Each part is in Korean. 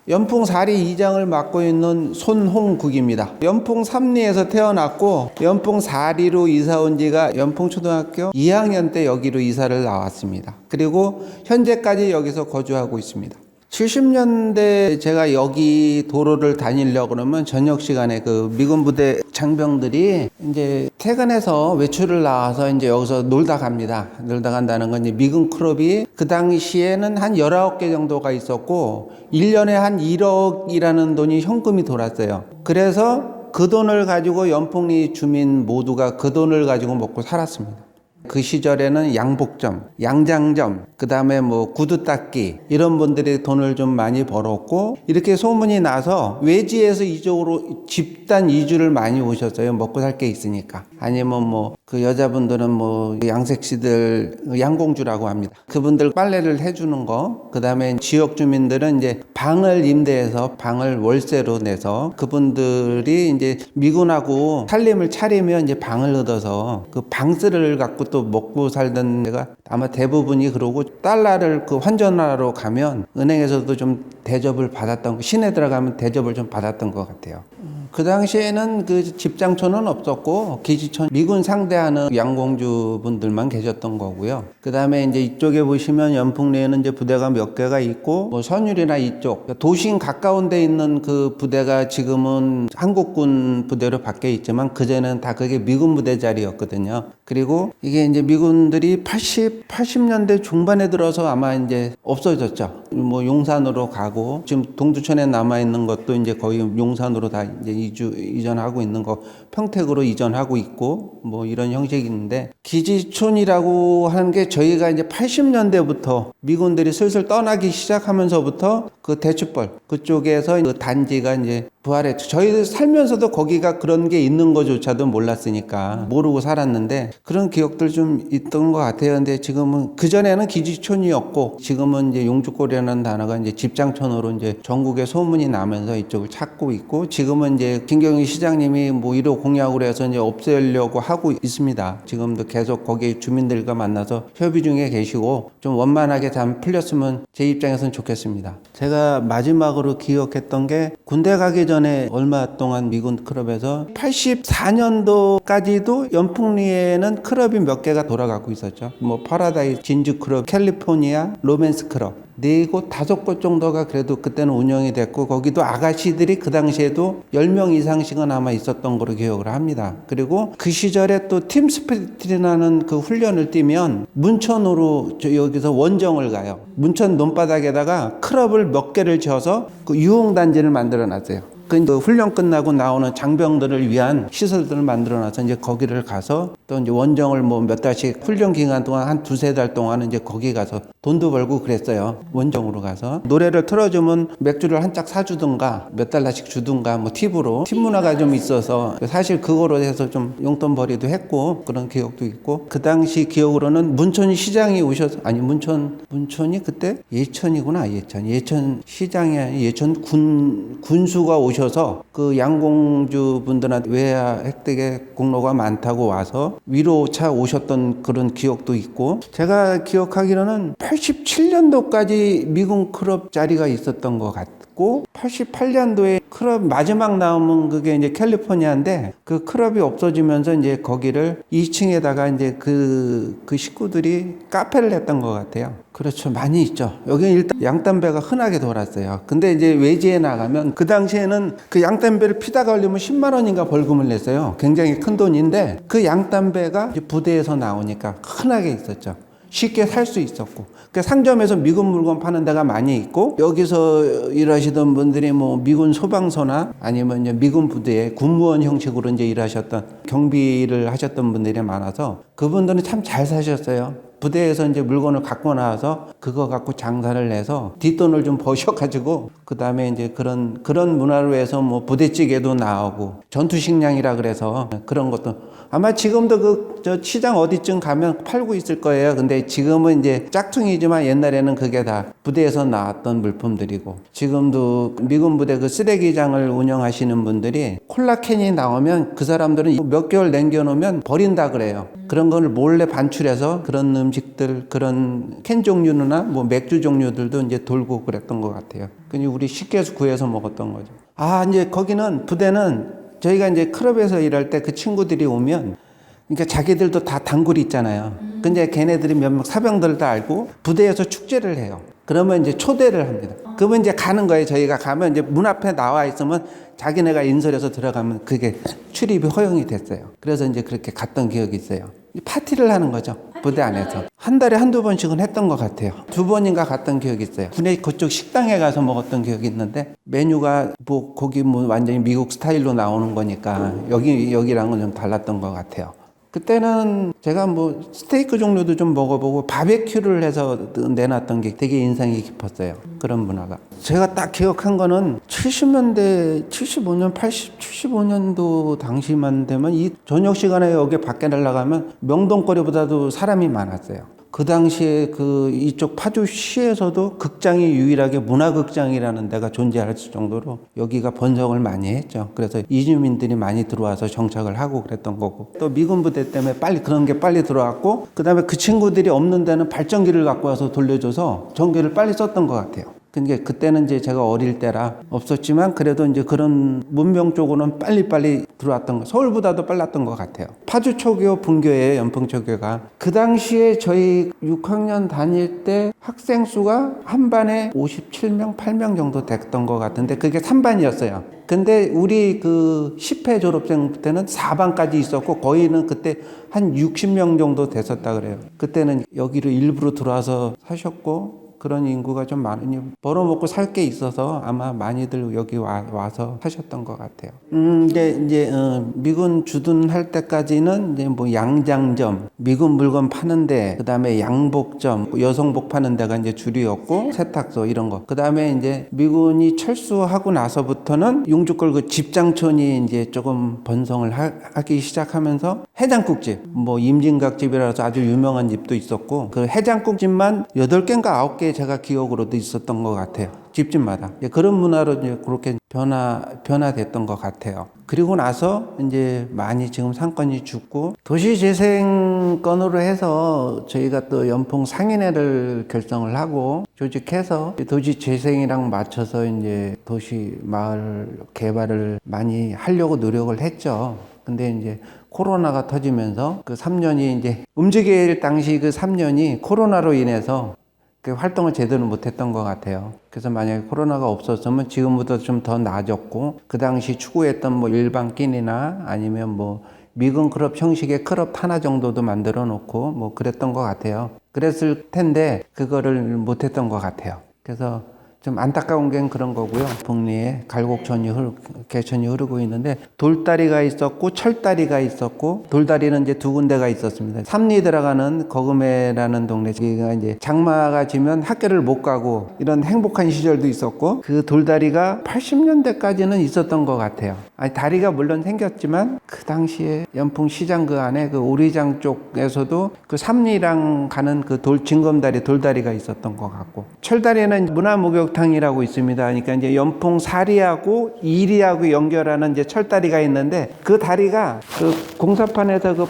연풍 4리 2장을 맡고 있는 손홍국입니다. 연풍 3리에서 태어났고 연풍 4리로 이사 온 지가 연풍초등학교 2학년 때 여기로 이사를 나왔습니다. 그리고 현재까지 여기서 거주하고 있습니다. 70년대 제가 여기 도로를 다니려고 그러면 저녁 시간에 그 미군 부대 장병들이 이제 퇴근해서 외출을 나와서 이제 여기서 놀다 갑니다. 놀다 간다는 건 이제 미군 클럽이 그 당시에는 한 19개 정도가 있었고 1년에 한 1억이라는 돈이 현금이 돌았어요. 그래서 그 돈을 가지고 연풍리 주민 모두가 그 돈을 가지고 먹고 살았습니다. 그 시절에는 양복점, 양장점, 그 다음에 뭐 구두 닦기 이런 분들이 돈을 좀 많이 벌었고 이렇게 소문이 나서 외지에서 이쪽으로 집단 이주를 많이 오셨어요. 먹고 살 게 있으니까. 아니면 뭐 그 여자분들은 뭐 양섹시들 양공주라고 합니다. 그분들 빨래를 해주는 거, 그 다음에 지역 주민들은 이제 방을 임대해서 방을 월세로 내서 그분들이 이제 미군하고 살림을 차리면 이제 방을 얻어서 그 방세를 갖고 또 먹고 살던 데가 아마 대부분이 그러고 달러를 그 환전하러 가면 은행에서도 좀 대접을 받았던, 시내 들어가면 대접을 좀 받았던 것 같아요. 그 당시에는 그 집장촌은 없었고 기지촌 미군 상대하는 양공주 분들만 계셨던 거고요. 그 다음에 이제 이쪽에 보시면 연풍리에는 이제 부대가 몇 개가 있고 뭐 선율이나 이쪽 도심 가까운 데 있는 그 부대가 지금은 한국군 부대로 바뀌어 있지만 그전에는 다 그게 미군 부대 자리였거든요. 그리고 이게 이제 미군들이 80년대 중반에 들어서 아마 이제 없어졌죠. 뭐 용산으로 가고 지금 동두천에 남아 있는 것도 이제 거의 용산으로 다 이제 이전하고 있는 거 평택으로 이전하고 있고 뭐 이런 형식인데 기지촌이라고 하는 게 저희가 이제 80년대부터 미군들이 슬슬 떠나기 시작하면서부터 그 대추벌 그쪽에서 그 단지가 이제 부활했죠. 저희들 살면서도 거기가 그런 게 있는 거조차도 몰랐으니까 모르고 살았는데 그런 기억들 좀 있던 것 같아요. 근데 지금은 그전에는 기지촌이었고 지금은 이제 용주골이라는 단어가 이제 집장촌으로 이제 전국에 소문이 나면서 이쪽을 찾고 있고 지금은 이제 김경희 시장님이 뭐 1호 공약으로 해서 이제 없애려고 하고 있습니다. 지금도 계속 거기 주민들과 만나서 협의 중에 계시고 좀 원만하게 잘 풀렸으면 제 입장에서는 좋겠습니다. 제가 마지막으로 기억했던 게 군대 가기 전에 얼마 동안 미군 클럽에서 84년도까지도 연풍리에는 클럽이 몇 개가 돌아가고 있었죠. 뭐 파라다이스, 진주 클럽, 캘리포니아, 로맨스 클럽 4곳, 5곳 정도가 그래도 그때는 운영이 됐고 거기도 아가씨들이 그 당시에도 10명 이상씩은 아마 있었던 걸로 기억을 합니다. 그리고 그 시절에 또 팀 스피릿이라는 그 훈련을 뛰면 문천으로 여기서 원정을 가요. 문천 논바닥에다가 클럽을 몇 개를 지어서 그 유흥단지를 만들어 놨어요. 그 훈련 끝나고 나오는 장병들을 위한 시설들을 만들어놔서 이제 거기를 가서 또 이제 원정을 뭐 몇 달씩 훈련 기간 동안 한 2-3달 동안은 이제 거기 가서 돈도 벌고 그랬어요. 원정으로 가서 노래를 틀어주면 맥주를 한 짝 사주든가 몇 달러씩 주든가 뭐 팁으로 팁 문화가 좀 있어서 사실 그거로 해서 좀 용돈벌이도 했고 그런 기억도 있고 그 당시 기억으로는 문천 시장이 오셔서 아니 문천이 그때 예천이구나 예천 시장이 예천 군수가 오셔서 그 양공주 분들한테 외야 획득의 공로가 많다고 와서 위로차 오셨던 그런 기억도 있고 제가 기억하기로는 87년도까지 미군 클럽 자리가 있었던 것 같고 88년도에 클럽 마지막 나오면 그게 이제 캘리포니아인데 그 클럽이 없어지면서 이제 거기를 2층에다가 이제 그 식구들이 카페를 했던 것 같아요. 그렇죠. 많이 있죠. 여기는 일단 양담배가 흔하게 돌았어요. 근데 이제 외지에 나가면 그 당시에는 그 양담배를 피다가 걸리면 10만 원인가 벌금을 냈어요. 굉장히 큰 돈인데 그 양담배가 이제 부대에서 나오니까 흔하게 있었죠. 쉽게 살 수 있었고 그 상점에서 미군 물건 파는 데가 많이 있고 여기서 일하시던 분들이 뭐 미군 소방서나 아니면 이제 미군 부대에 군무원 형식으로 이제 일하셨던 경비를 하셨던 분들이 많아서 그분들은 참 잘 사셨어요. 부대에서 이제 물건을 갖고 나와서 그거 갖고 장사를 해서 뒷돈을 좀 버셔가지고 그 다음에 이제 그런 문화로 해서 뭐 부대찌개도 나오고 전투식량이라 그래서 그런 것도 아마 지금도 그 저 시장 어디쯤 가면 팔고 있을 거예요. 근데 지금은 이제 짝퉁이지만 옛날에는 그게 다 부대에서 나왔던 물품들이고, 지금도 미군 부대 그 쓰레기장을 운영하시는 분들이 콜라캔이 나오면 그 사람들은 몇 개월 남겨놓으면 버린다 그래요. 그런 걸 몰래 반출해서 그런 음식들, 그런 캔 종류나 뭐 맥주 종류들도 이제 돌고 그랬던 것 같아요. 그냥 우리 쉽게 구해서 먹었던 거죠. 이제 거기는 부대는 저희가 이제 클럽에서 일할 때 그 친구들이 오면, 그러니까 자기들도 다 단골이 있잖아요. 근데 걔네들이 몇몇 사병들 다 알고 부대에서 축제를 해요. 그러면 이제 초대를 합니다. 그러면 이제 가는 거예요. 저희가 가면 이제 문 앞에 나와 있으면 자기네가 인솔해서 들어가면 그게 출입이 허용이 됐어요. 그래서 이제 그렇게 갔던 기억이 있어요. 파티를 하는 거죠. 부대 안에서. 한 달에 한두 번씩은 했던 것 같아요. 두 번인가 갔던 기억이 있어요. 군에 그쪽 식당에 가서 먹었던 기억이 있는데, 메뉴가 뭐 거기 뭐 완전히 미국 스타일로 나오는 거니까 여기랑은 좀 달랐던 것 같아요. 그때는 제가 뭐 스테이크 종류도 좀 먹어보고 바베큐를 해서 내놨던 게 되게 인상이 깊었어요. 그런 문화가. 제가 딱 기억한 거는 70년대, 75년, 75년도 당시만 되면 이 저녁 시간에 여기 밖에 날아가면 명동거리보다도 사람이 많았어요. 그 당시에 그 이쪽 파주시에서도 극장이 유일하게 문화극장이라는 데가 존재할 정도로 여기가 번성을 많이 했죠. 그래서 이주민들이 많이 들어와서 정착을 하고 그랬던 거고, 또 미군 부대 때문에 그런 게 빨리 들어왔고, 그 다음에 그 친구들이 없는 데는 발전기를 갖고 와서 돌려줘서 전기를 빨리 썼던 것 같아요. 근데 그때는 이제 제가 어릴 때라 없었지만, 그래도 이제 그런 문명 쪽으로는 빨리빨리 들어왔던 거, 서울보다도 빨랐던 것 같아요. 파주 초교 분교예요, 연풍 초교가. 그 당시에 저희 6학년 다닐 때 학생 수가 한 반에 57명, 8명 정도 됐던 것 같은데, 그게 3반이었어요. 근데 우리 그 10회 졸업생 때는 4반까지 있었고, 거의는 그때 한 60명 정도 됐었다 그래요. 그때는 여기로 일부러 들어와서 사셨고, 그런 인구가 좀 많으니 벌어먹고 살 게 있어서 아마 많이들 여기 와서 사셨던 것 같아요. 이제 미군 주둔할 때까지는 이제 뭐 양장점, 미군 물건 파는데, 그 다음에 양복점, 여성복 파는 데가 이제 줄이었고, 세탁소 이런 거. 그 다음에 이제 미군이 철수하고 나서부터는 용주골 그 집장촌이 이제 조금 번성을 하기 시작하면서 해장국집, 뭐 임진각집이라서 아주 유명한 집도 있었고, 그 해장국집만 8개인가 9개 제가 기억으로도 있었던 것 같아요. 집집마다. 그런 문화로 이제 그렇게 변화됐던 것 같아요. 그리고 나서 이제 많이 지금 상권이 죽고, 도시재생권으로 해서 저희가 또 연풍 상인회를 결성을 하고 조직해서 도시재생이랑 맞춰서 이제 도시 마을 개발을 많이 하려고 노력을 했죠. 근데 이제 코로나가 터지면서 그 3년이 이제 움직일 당시 그 3년이 코로나로 인해서 그 활동을 제대로 못했던 것 같아요. 그래서 만약에 코로나가 없었으면 지금보다 좀 더 나아졌고, 그 당시 추구했던 뭐 일반 끼니나 아니면 뭐 미군 클럽 형식의 클럽 하나 정도도 만들어 놓고 뭐 그랬던 것 같아요. 그랬을 텐데 그거를 못했던 것 같아요. 그래서 좀 안타까운 게 그런 거고요. 북리에 갈곡천이 개천이 흐르고 있는데, 돌다리가 있었고 철다리가 있었고, 돌다리는 이제 두 군데가 있었습니다. 삼리 들어가는 거금해라는 동네, 여기가 이제 장마가 지면 학교를 못 가고 이런 행복한 시절도 있었고, 그 돌다리가 80년대까지는 있었던 것 같아요. 아니, 다리가 물론 생겼지만 그 당시에 연풍시장 그 안에 그 오리장 쪽에서도 그 삼리랑 가는 그 징검다리, 돌다리가 있었던 것 같고, 철다리는 문화목욕탕이라고 있습니다. 그러니까 이제 연풍 사리하고 이리하고 연결하는 이제 철다리가 있는데, 그 다리가 그 공사판에서 그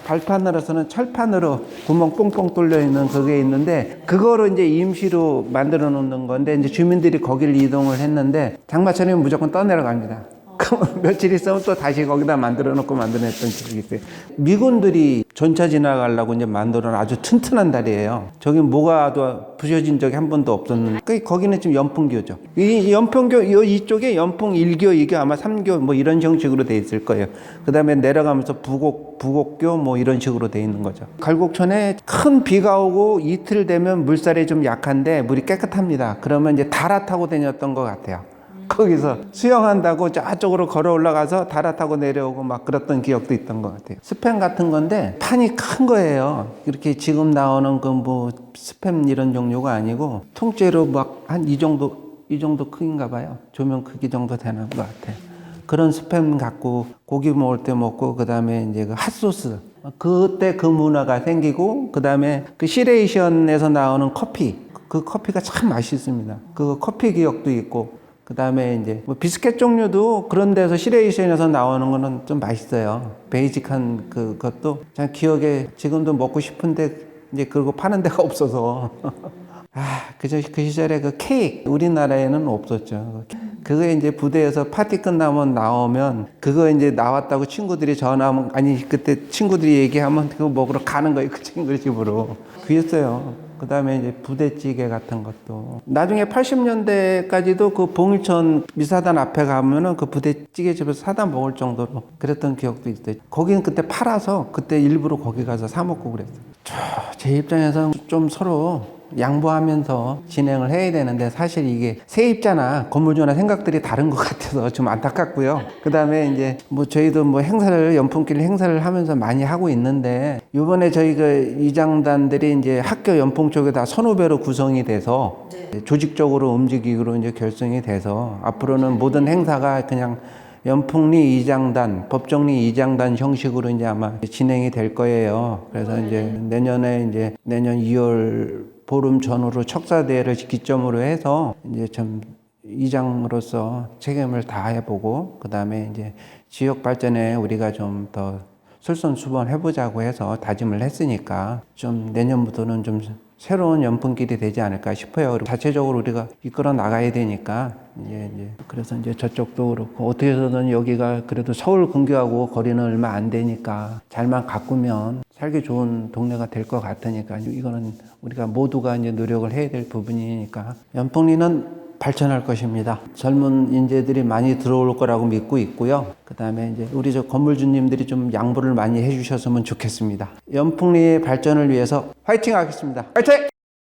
발판으로서는 철판으로 구멍 뽕뽕 뚫려 있는 그게 있는데, 그거로 이제 임시로 만들어 놓는 건데, 이제 주민들이 거기를 이동을 했는데 장마철이면 무조건 떠내려갑니다. 그럼 며칠 있으면 또 다시 거기다 만들어 놓고 만들어냈던 적이 있어요. 미군들이 전차 지나가려고 이제 만들어 놓은 아주 튼튼한 다리예요. 저기 뭐가 부셔진 적이 한 번도 없었는데, 거기는 지금 연풍교죠. 이 연풍교, 이쪽에 연풍 1교, 2교, 아마 3교 뭐 이런 형식으로 돼 있을 거예요. 그 다음에 내려가면서 부곡교 뭐 이런 식으로 돼 있는 거죠. 갈곡천에 큰 비가 오고 이틀 되면 물살이 좀 약한데 물이 깨끗합니다. 그러면 이제 다라 타고 다녔던 것 같아요. 거기서 수영한다고 저쪽으로 걸어 올라가서 다라 타고 내려오고 막 그랬던 기억도 있던 것 같아요. 스팸 같은 건데 판이 큰 거예요. 이렇게 지금 나오는 그 뭐 스팸 이런 종류가 아니고 통째로 막 한 이 정도 크기인가 봐요. 조명 크기 정도 되는 것 같아요. 그런 스팸 갖고 고기 먹을 때 먹고, 그 다음에 이제 그 핫소스, 그때 그 문화가 생기고 그다음에 그 시레이션에서 나오는 커피 그 커피가 참 맛있습니다. 그 커피 기억도 있고 그다음에 이제 뭐 비스켓 종류도 그런 데서 시레이션에서 나오는 거는 좀 맛있어요. 베이직한 그것도 참 기억에 지금도 먹고 싶은데 이제 그거 파는 데가 없어서 그저 그 시절에 그 케이크 우리나라에는 없었죠. 그거 이제 부대에서 파티 끝나면 나오면 그거 이제 나왔다고 친구들이 전화하면 아니 그때 친구들이 얘기하면 그거 먹으러 가는 거예요. 그 친구 집으로. 그랬어요. 그 다음에 이제 부대찌개 같은 것도. 나중에 80년대까지도 그 봉일천 미사단 앞에 가면은 그 부대찌개 집에서 사다 먹을 정도로 그랬던 기억도 있어요. 거기는 그때 팔아서 그때 일부러 거기 가서 사 먹고 그랬어요. 제 입장에서 좀 서로 양보하면서 진행을 해야 되는데 사실 이게 세입자나 건물주나 생각들이 다른 것 같아서 좀 안타깝고요. 그 다음에 이제 뭐 저희도 뭐 행사를 연풍길 행사를 하면서 많이 하고 있는데 이번에 저희 그 이장단들이 이제 학교 연풍 쪽에 다 선후배로 구성이 돼서 조직적으로 움직이기로 이제 결정이 돼서 앞으로는 모든 행사가 그냥 연풍리 이장단, 법정리 이장단 형식으로 이제 아마 진행이 될 거예요. 그래서 이제 내년 2월 보름 전후로 척사대회를 기점으로 해서 이제 좀 이장으로서 책임을 다해보고 그 다음에 이제 지역 발전에 우리가 좀 더 솔선수범해보자고 해서 다짐을 했으니까 좀 내년부터는 좀 새로운 연풍길이 되지 않을까 싶어요. 그리고 자체적으로 우리가 이끌어 나가야 되니까 이제 그래서 이제 저쪽도 그렇고 어떻게 해서든 여기가 그래도 서울 근교하고 거리는 얼마 안 되니까 잘만 가꾸면 살기 좋은 동네가 될 것 같으니까 이거는 우리가 모두가 이제 노력을 해야 될 부분이니까 연풍리는 발전할 것입니다. 젊은 인재들이 많이 들어올 거라고 믿고 있고요. 그 다음에 이제 우리 저 건물주님들이 좀 양보를 많이 해주셨으면 좋겠습니다. 연풍리의 발전을 위해서 화이팅 하겠습니다. 화이팅!